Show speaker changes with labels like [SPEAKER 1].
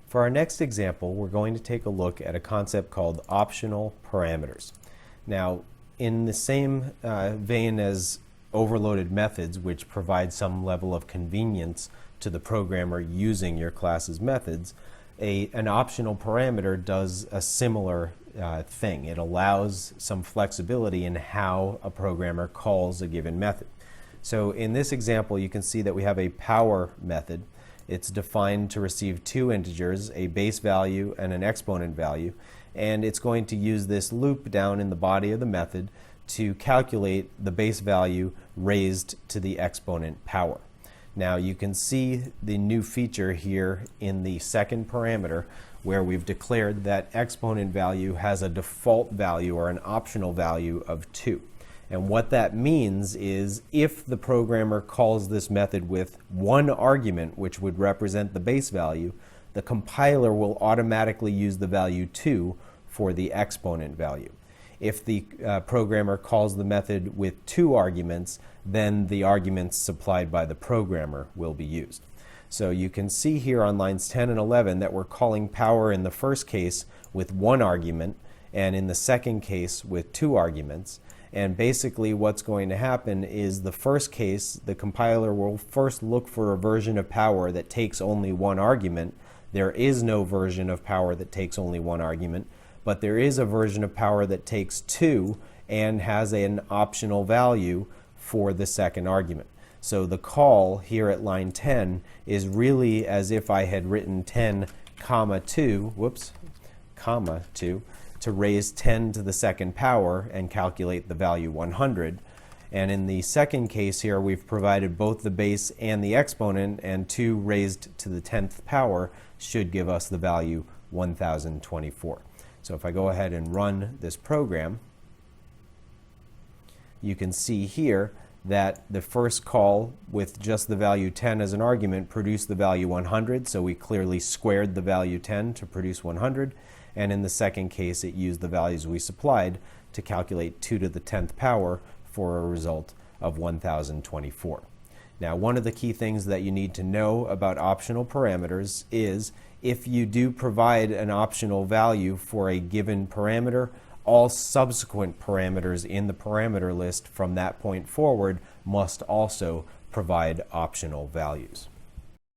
[SPEAKER 1] For our next example, we're going to take a look at a concept called optional parameters. Now, in the same vein as overloaded methods, which provide some level of convenience to the programmer using your class's methods, an optional parameter does a similar thing. It allows some flexibility in how a programmer calls a given method. So in this example, you can see that we have a power method. It's defined to receive two integers, a base value and an exponent value, and it's going to use this loop down in the body of the method to calculate the base value raised to the exponent power. Now you can see the new feature here in the second parameter where we've declared that exponent value has a default value or an optional value of 2. And what that means is if the programmer calls this method with one argument, which would represent the base value, the compiler will automatically use the value 2 for the exponent value. If the programmer calls the method with two arguments, then the arguments supplied by the programmer will be used. So you can see here on lines 10 and 11 that we're calling power in the first case with one argument and in the second case with two arguments. And basically what's going to happen is the first case, the compiler will first look for a version of power that takes only one argument. There is no version of power that takes only one argument, but there is a version of power that takes two and has an optional value for the second argument. So the call here at line 10 is really as if I had written 10, comma 2, comma 2, to raise 10 to the second power and calculate the value 100. And in the second case here, we've provided both the base and the exponent, and 2 raised to the 10th power should give us the value 1024. So if I go ahead and run this program, you can see here that the first call with just the value 10 as an argument produced the value 100, so we clearly squared the value 10 to produce 100. And in the second case, it used the values we supplied to calculate 2 to the 10th power for a result of 1024. Now, one of the key things that you need to know about optional parameters is if you do provide an optional value for a given parameter, all subsequent parameters in the parameter list from that point forward must also provide optional values.